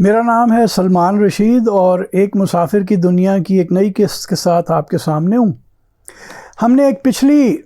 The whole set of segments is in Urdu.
میرا نام ہے سلمان رشید اور ایک مسافر کی دنیا کی ایک نئی قسط کے ساتھ آپ کے سامنے ہوں۔ ہم نے ایک پچھلی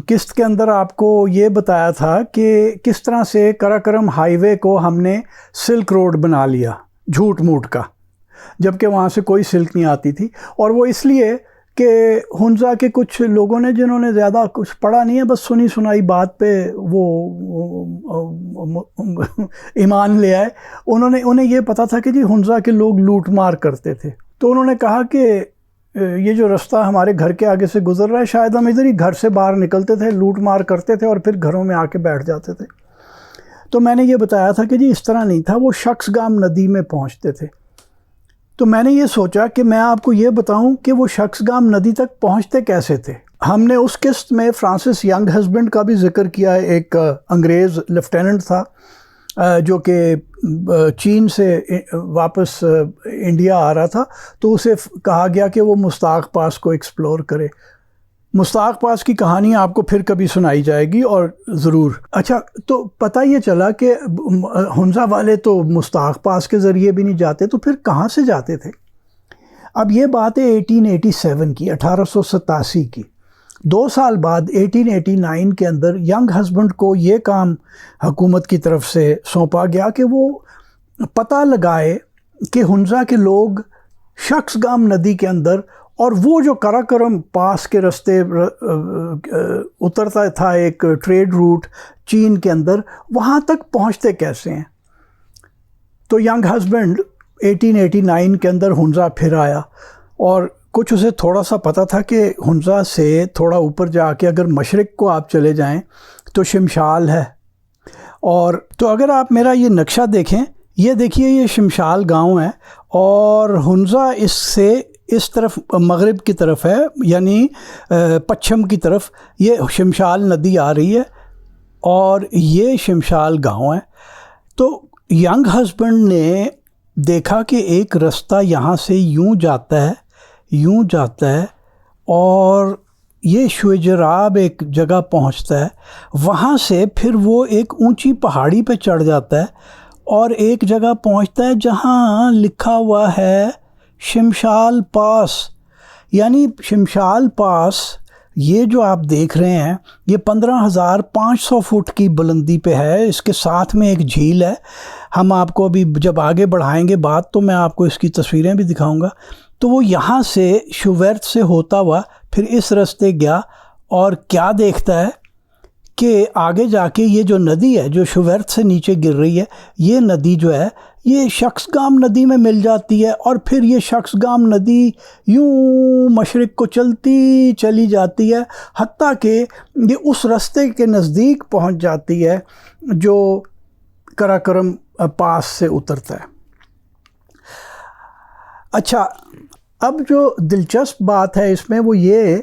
قسط کے اندر آپ کو یہ بتایا تھا کہ کس طرح سے قراقرم ہائی وے کو ہم نے سلک روڈ بنا لیا، جھوٹ موٹ کا، جبکہ وہاں سے کوئی سلک نہیں آتی تھی، اور وہ اس لیے کہ ہنزا کے کچھ لوگوں نے جنہوں نے زیادہ کچھ پڑھا نہیں ہے، بس سنی سنائی بات پہ وہ ایمان لے آئے۔ انہیں یہ پتا تھا کہ جی ہنزا کے لوگ لوٹ مار کرتے تھے، تو انہوں نے کہا کہ یہ جو رستہ ہمارے گھر کے آگے سے گزر رہا ہے، شاید ہم ادھر ہی گھر سے باہر نکلتے تھے، لوٹ مار کرتے تھے اور پھر گھروں میں آ کے بیٹھ جاتے تھے۔ تو میں نے یہ بتایا تھا کہ جی اس طرح نہیں تھا، وہ شخص گام ندی میں پہنچتے تھے۔ تو میں نے یہ سوچا کہ میں آپ کو یہ بتاؤں کہ وہ شخص گام ندی تک پہنچتے کیسے تھے۔ ہم نے اس قسط میں فرانسس ینگ ہسبینڈ کا بھی ذکر کیا ہے، ایک انگریز لیفٹیننٹ تھا جو کہ چین سے واپس انڈیا آ رہا تھا، تو اسے کہا گیا کہ وہ مستاق پاس کو ایکسپلور کرے۔ مستاق پاس کی کہانی آپ کو پھر کبھی سنائی جائے گی اور ضرور۔ اچھا، تو پتہ یہ چلا کہ ہنزا والے تو مستاق پاس کے ذریعے بھی نہیں جاتے، تو پھر کہاں سے جاتے تھے؟ اب یہ بات ہے 1887 کی، 1887 کی۔ 2 سال بعد 1889 کے اندر ینگ ہسبینڈ کو یہ کام حکومت کی طرف سے سونپا گیا کہ وہ پتہ لگائے کہ ہنزا کے لوگ شخص گام ندی کے اندر اور وہ جو قراقرم پاس کے رستے اترتا تھا ایک ٹریڈ روٹ چین کے اندر، وہاں تک پہنچتے کیسے ہیں۔ تو ینگ ہسبینڈ 1889 کے اندر ہنزا پھر آیا، اور کچھ اسے تھوڑا سا پتہ تھا کہ ہنزا سے تھوڑا اوپر جا کے اگر مشرق کو آپ چلے جائیں تو شمشال ہے، اور تو اگر آپ میرا یہ نقشہ دیکھیں، یہ دیکھیے یہ شمشال گاؤں ہے، اور ہنزا اس سے اس طرف مغرب کی طرف ہے، یعنی پچھم کی طرف یہ شمشال ندی آ رہی ہے، اور یہ شمشال گاؤں ہے۔ تو ینگ ہسبینڈ نے دیکھا کہ ایک رستہ یہاں سے یوں جاتا ہے اور یہ شویجراب ایک جگہ پہنچتا ہے، وہاں سے پھر وہ ایک اونچی پہاڑی پہ چڑھ جاتا ہے اور ایک جگہ پہنچتا ہے جہاں لکھا ہوا ہے شمشال پاس، یعنی شمشال پاس یہ جو آپ دیکھ رہے ہیں یہ 15,500 فٹ کی بلندی پہ ہے۔ اس کے ساتھ میں ایک جھیل ہے، ہم آپ کو ابھی جب آگے بڑھائیں گے بات تو میں آپ کو اس کی تصویریں بھی دکھاؤں گا۔ تو وہ یہاں سے شوورت سے ہوتا ہوا پھر اس رستے گیا، اور کیا دیکھتا ہے کہ آگے جا کے یہ جو ندی ہے جو شوورت سے نیچے گر رہی ہے، یہ ندی جو ہے یہ شخص گام ندی میں مل جاتی ہے، اور پھر یہ شخص گام ندی یوں مشرق کو چلتی چلی جاتی ہے، حتیٰ کہ یہ اس رستے کے نزدیک پہنچ جاتی ہے جو قراقرم پاس سے اترتا ہے۔ اچھا، اب جو دلچسپ بات ہے اس میں وہ یہ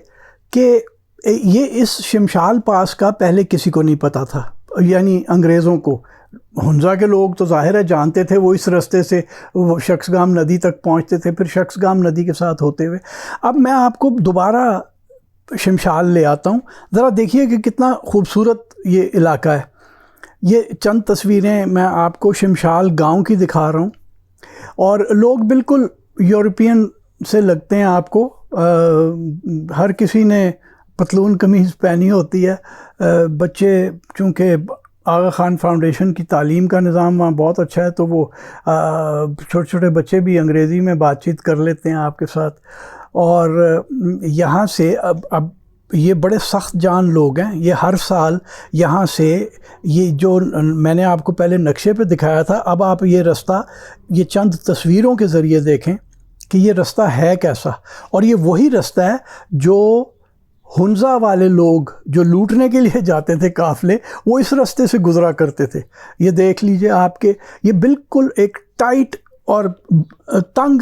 کہ یہ اس شمشال پاس کا پہلے کسی کو نہیں پتا تھا، یعنی انگریزوں کو۔ ہنزا کے لوگ تو ظاہر ہے جانتے تھے، وہ اس رستے سے وہ شخص گام ندی تک پہنچتے تھے، پھر شخص گام ندی کے ساتھ ہوتے ہوئے۔ اب میں آپ کو دوبارہ شمشال لے آتا ہوں، ذرا دیکھیے کہ کتنا خوبصورت یہ علاقہ ہے۔ یہ چند تصویریں میں آپ کو شمشال گاؤں کی دکھا رہا ہوں، اور لوگ بالکل یورپین سے لگتے ہیں آپ کو، ہر کسی نے پتلون قمیض پہنی ہوتی ہے۔ بچے چونکہ آغا خان فاؤنڈیشن کی تعلیم کا نظام وہاں بہت اچھا ہے، تو وہ چھوٹے چھوٹے بچے بھی انگریزی میں بات چیت کر لیتے ہیں آپ کے ساتھ، اور یہاں سے اب یہ بڑے سخت جان لوگ ہیں، یہ ہر سال یہاں سے یہ جو میں نے آپ کو پہلے نقشے پہ دکھایا تھا، اب آپ یہ رستہ یہ چند تصویروں کے ذریعے دیکھیں کہ یہ رستہ ہے کیسا، اور یہ وہی رستہ ہے جو ہنزا والے لوگ جو لوٹنے کے لیے جاتے تھے قافلے، وہ اس رستے سے گزرا کرتے تھے۔ یہ دیکھ لیجئے آپ کے یہ بالکل ایک ٹائٹ اور تنگ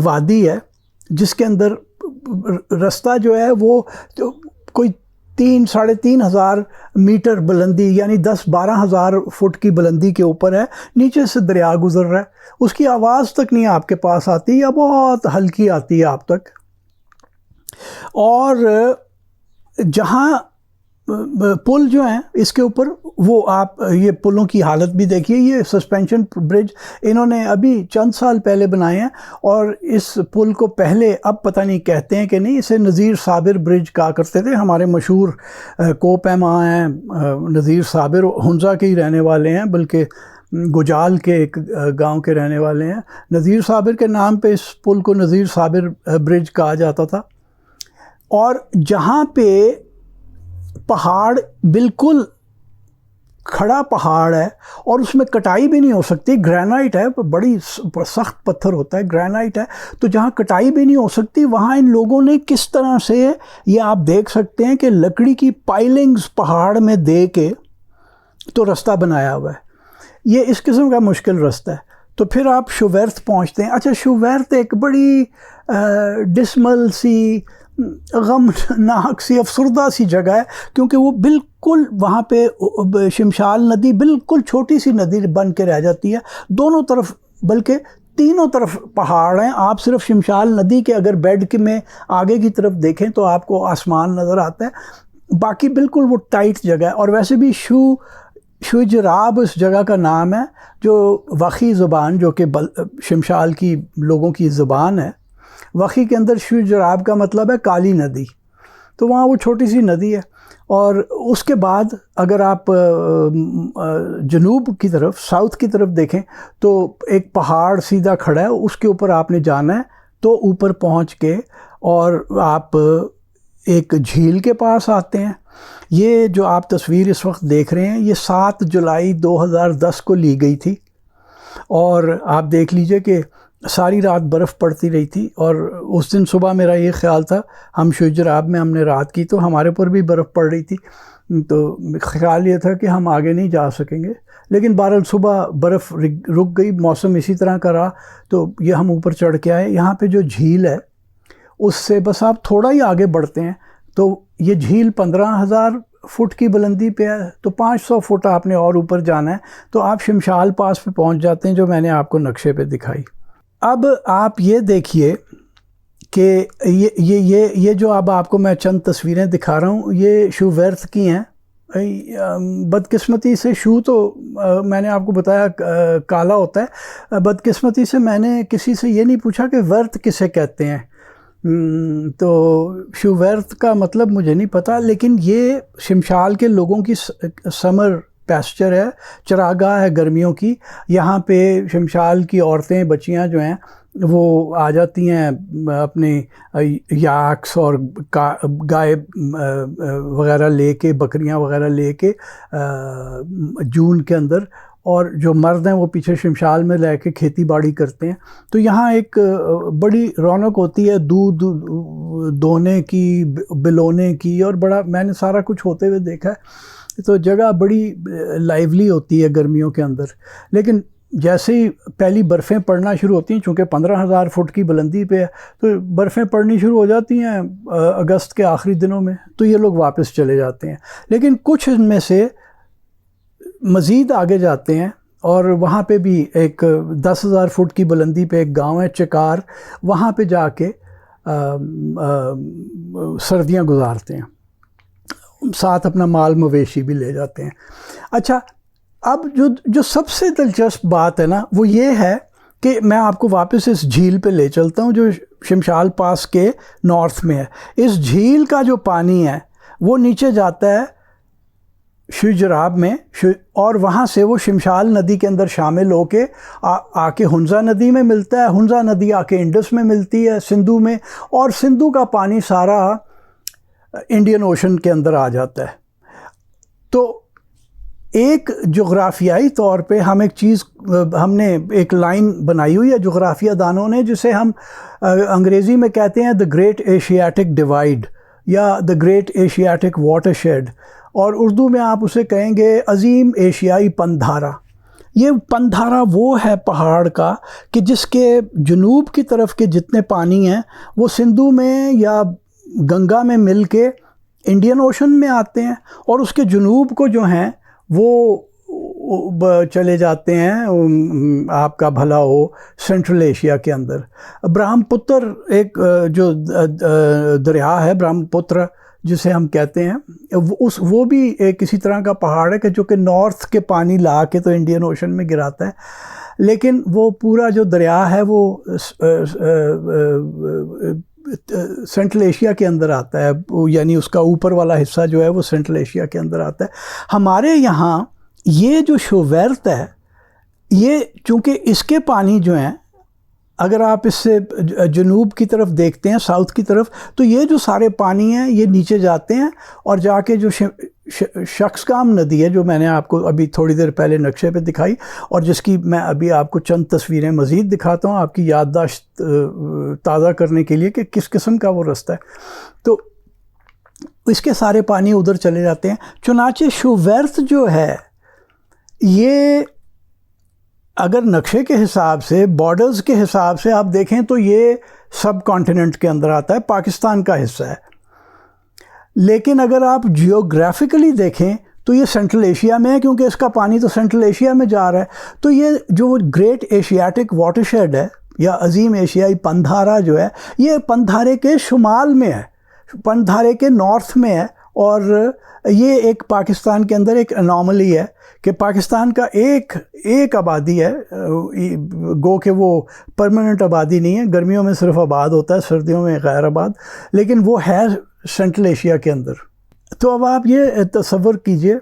وادی ہے، جس کے اندر رستہ جو ہے وہ کوئی 3,500 میٹر بلندی، یعنی 10-12 ہزار فٹ کی بلندی کے اوپر ہے، نیچے سے دریا گزر رہا ہے، اس کی آواز تک نہیں آپ کے پاس آتی، یا بہت ہلکی آتی ہے آپ تک۔ اور جہاں پل جو ہیں اس کے اوپر وہ آپ یہ پلوں کی حالت بھی دیکھیے. یہ سسپینشن برج انہوں نے ابھی چند سال پہلے بنائے ہیں, اور اس پل کو پہلے اب پتہ نہیں کہتے ہیں کہ نہیں, اسے نذیر صابر برج کہا کرتے تھے. ہمارے مشہور کو پیما ہیں نذیر صابر, ہنزا کے ہی رہنے والے ہیں, بلکہ گجال کے ایک گاؤں کے رہنے والے ہیں. نذیر صابر کے نام پہ اس پل کو نذیر صابر برج کہا جاتا تھا. اور جہاں پہ پہاڑ بالکل کھڑا پہاڑ ہے اور اس میں کٹائی بھی نہیں ہو سکتی, گرینائٹ ہے, بڑی سخت پتھر ہوتا ہے, گرینائٹ ہے, تو جہاں کٹائی بھی نہیں ہو سکتی وہاں ان لوگوں نے کس طرح سے, یہ آپ دیکھ سکتے ہیں کہ لکڑی کی پائلنگز پہاڑ میں دے کے تو رستہ بنایا ہوا ہے. یہ اس قسم کا مشکل رستہ ہے. تو پھر آپ شوورت پہنچتے ہیں. اچھا, شوورت ایک بڑی ڈسمل سی, غمناک سی, افسردہ سی جگہ ہے, کیونکہ وہ بالکل وہاں پہ شمشال ندی بالکل چھوٹی سی ندی بن کے رہ جاتی ہے. دونوں طرف بلکہ تینوں طرف پہاڑ ہیں. آپ صرف شمشال ندی کے اگر بیڈ کے میں آگے کی طرف دیکھیں تو آپ کو آسمان نظر آتا ہے, باقی بالکل وہ ٹائٹ جگہ ہے. اور ویسے بھی شوجراب اس جگہ کا نام ہے, جو وخی زبان جو کہ شمشال کی لوگوں کی زبان ہے. وخی کے اندر شوجراب کا مطلب ہے کالی ندی, تو وہاں وہ چھوٹی سی ندی ہے. اور اس کے بعد اگر آپ جنوب کی طرف, ساؤتھ کی طرف دیکھیں تو ایک پہاڑ سیدھا کھڑا ہے, اس کے اوپر آپ نے جانا ہے. تو اوپر پہنچ کے اور آپ ایک جھیل کے پاس آتے ہیں. یہ جو آپ تصویر اس وقت دیکھ رہے ہیں یہ 7 جولائی 2010 کو لی گئی تھی, اور آپ دیکھ لیجئے کہ ساری رات برف پڑتی رہی تھی. اور اس دن صبح میرا یہ خیال تھا, ہم شوجراب میں ہم نے رات کی تو ہمارے پر بھی برف پڑ رہی تھی, تو خیال یہ تھا کہ ہم آگے نہیں جا سکیں گے. لیکن بہرحال صبح برف رک گئی, موسم اسی طرح کا رہا, تو یہ ہم اوپر چڑھ کے آئے. یہاں پہ جو جھیل ہے اس سے بس آپ تھوڑا ہی آگے بڑھتے ہیں تو یہ جھیل 15,000 فٹ کی بلندی پہ ہے, تو 500 فٹ آپ نے اور اوپر جانا ہے تو آپ شمشال پاس پہ پہنچ جاتے ہیں, جو میں نے آپ کو نقشے پہ دکھائی. اب آپ یہ دیکھیے کہ یہ جو اب آپ کو میں چند تصویریں دکھا رہا ہوں یہ شوورت کی ہیں. بدقسمتی سے شو تو میں نے آپ کو بتایا کالا ہوتا ہے, بدقسمتی سے میں نے کسی سے یہ نہیں پوچھا کہ ورت کسے کہتے ہیں, تو شوورت کا مطلب مجھے نہیں پتہ. لیکن یہ شمشال کے لوگوں کی سمر پیسچر ہے, چراگاہ ہے گرمیوں کی. یہاں پہ شمشال کی عورتیں بچیاں جو ہیں وہ آ جاتی ہیں اپنے یاکس اور گائے وغیرہ لے کے, بکریاں وغیرہ لے کے جون کے اندر, اور جو مرد ہیں وہ پیچھے شمشال میں لے کے کھیتی باڑی کرتے ہیں. تو یہاں ایک بڑی رونق ہوتی ہے دودھ دونے کی, بلونے کی, اور بڑا میں نے سارا کچھ ہوتے ہوئے دیکھا ہے. تو جگہ بڑی لائیولی ہوتی ہے گرمیوں کے اندر. لیکن جیسے ہی پہلی برفیں پڑنا شروع ہوتی ہیں, چونکہ 15,000 فٹ کی بلندی پہ ہے تو برفیں پڑنی شروع ہو جاتی ہیں اگست کے آخری دنوں میں, تو یہ لوگ واپس چلے جاتے ہیں. لیکن کچھ ان میں سے مزید آگے جاتے ہیں, اور وہاں پہ بھی ایک 10,000 فٹ کی بلندی پہ ایک گاؤں ہے چکار, وہاں پہ جا کے سردیاں گزارتے ہیں, ساتھ اپنا مال مویشی بھی لے جاتے ہیں. اچھا, اب جو سب سے دلچسپ بات ہے نا وہ یہ ہے کہ میں آپ کو واپس اس جھیل پہ لے چلتا ہوں جو شمشال پاس کے نارتھ میں ہے. اس جھیل کا جو پانی ہے وہ نیچے جاتا ہے شوجراب میں, اور وہاں سے وہ شمشال ندی کے اندر شامل ہو کے آ کے ہنزا ندی میں ملتا ہے. ہنزا ندی آ کے انڈس میں ملتی ہے, سندھو میں, اور سندھو کا پانی سارا انڈین اوشن کے اندر آ جاتا ہے. تو ایک جغرافیائی طور پہ ہم نے ایک لائن بنائی ہوئی ہے جغرافیہ دانوں نے, جسے ہم انگریزی میں کہتے ہیں دا گریٹ ایشیاٹک ڈیوائڈ یا the great Asiatic watershed, اور اردو میں آپ اسے کہیں گے عظیم ایشیائی پندھارا. یہ پندھارا وہ ہے پہاڑ کا کہ جس کے جنوب کی طرف کے جتنے پانی ہیں وہ سندھو میں یا گنگا میں مل کے انڈین اوشن میں آتے ہیں, اور اس کے جنوب کو جو ہیں وہ چلے جاتے ہیں آپ کا بھلا ہو سینٹرل ایشیا کے اندر. برہم پتر ایک جو دریا ہے برہم پتر جسے ہم کہتے ہیں وہ بھی ایک کسی طرح کا پہاڑ ہے کہ جو کہ نارتھ کے پانی لا کے تو انڈین اوشن میں گراتا ہے, لیکن وہ پورا جو دریا ہے وہ سینٹرل ایشیا کے اندر آتا ہے, یعنی اس کا اوپر والا حصہ جو ہے وہ سینٹرل ایشیا کے اندر آتا ہے. ہمارے یہاں یہ جو شوورت ہے یہ چونکہ اس کے پانی جو ہیں اگر آپ اس سے جنوب کی طرف دیکھتے ہیں ساؤتھ کی طرف تو یہ جو سارے پانی ہیں یہ نیچے جاتے ہیں اور جا کے جو شخصگام ندی ہے جو میں نے آپ کو ابھی تھوڑی دیر پہلے نقشے پہ دکھائی اور جس کی میں ابھی آپ کو چند تصویریں مزید دکھاتا ہوں آپ کی یادداشت تازہ کرنے کے لیے کہ کس قسم کا وہ رستہ ہے, تو اس کے سارے پانی ادھر چلے جاتے ہیں. چنانچہ شوورت جو ہے یہ اگر نقشے کے حساب سے بارڈرز کے حساب سے آپ دیکھیں تو یہ سب کانٹیننٹ کے اندر آتا ہے, پاکستان کا حصہ ہے. لیکن اگر آپ جیوگرافیکلی دیکھیں تو یہ سینٹرل ایشیا میں ہے کیونکہ اس کا پانی تو سینٹرل ایشیا میں جا رہا ہے. تو یہ جو گریٹ ایشیاٹک واٹر شیڈ ہے یا عظیم ایشیائی پندھارا جو ہے یہ پندھارے کے شمال میں ہے, پندھارے کے نارتھ میں ہے, اور یہ ایک پاکستان کے اندر ایک انوملی ہے کہ پاکستان کا ایک آبادی ہے, گو کہ وہ پرماننٹ آبادی نہیں ہے, گرمیوں میں صرف آباد ہوتا ہے سردیوں میں غیر آباد, لیکن وہ ہے سینٹرل ایشیا کے اندر. تو اب آپ یہ تصور کیجئے,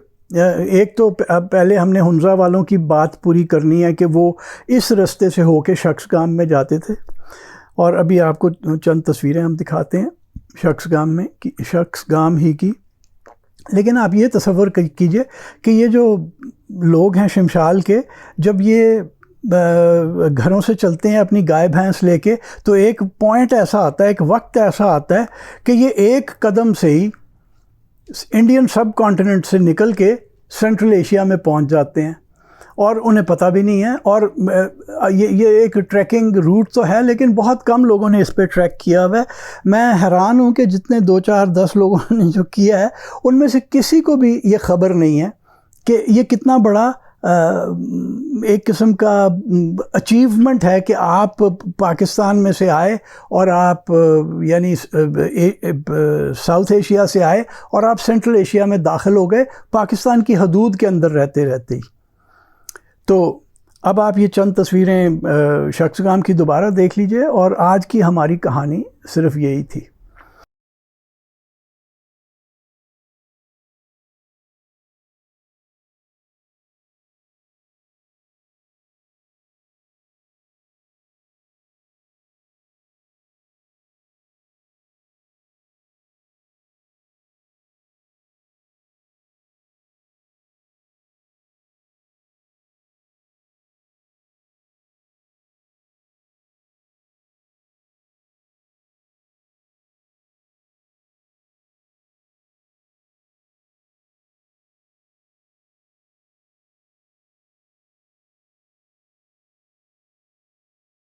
ایک تو پہلے ہم نے ہنزا والوں کی بات پوری کرنی ہے کہ وہ اس رستے سے ہو کے شخصگام میں جاتے تھے, اور ابھی آپ کو چند تصویریں ہم دکھاتے ہیں شخصگام ہی کی. لیکن آپ یہ تصور کیجئے کہ یہ جو لوگ ہیں شمشال کے جب یہ گھروں سے چلتے ہیں اپنی گائے بھینس لے کے تو ایک پوائنٹ ایسا آتا ہے, ایک وقت ایسا آتا ہے کہ یہ ایک قدم سے ہی انڈین سب کانٹیننٹ سے نکل کے سینٹرل ایشیا میں پہنچ جاتے ہیں اور انہیں پتہ بھی نہیں ہے. اور یہ ایک ٹریکنگ روٹ تو ہے لیکن بہت کم لوگوں نے اس پہ ٹریک کیا ہوا ہے. میں حیران ہوں کہ جتنے 2 4 10 لوگوں نے جو کیا ہے ان میں سے کسی کو بھی یہ خبر نہیں ہے کہ یہ کتنا بڑا ایک قسم کا اچیومنٹ ہے کہ آپ پاکستان میں سے آئے اور آپ یعنی ساؤتھ ایشیا سے آئے اور آپ سینٹرل ایشیا میں داخل ہو گئے پاکستان کی حدود کے اندر رہتے ہی. تو اب آپ یہ چند تصویریں شخصگام کی دوبارہ دیکھ لیجئے اور آج کی ہماری کہانی صرف یہی تھی.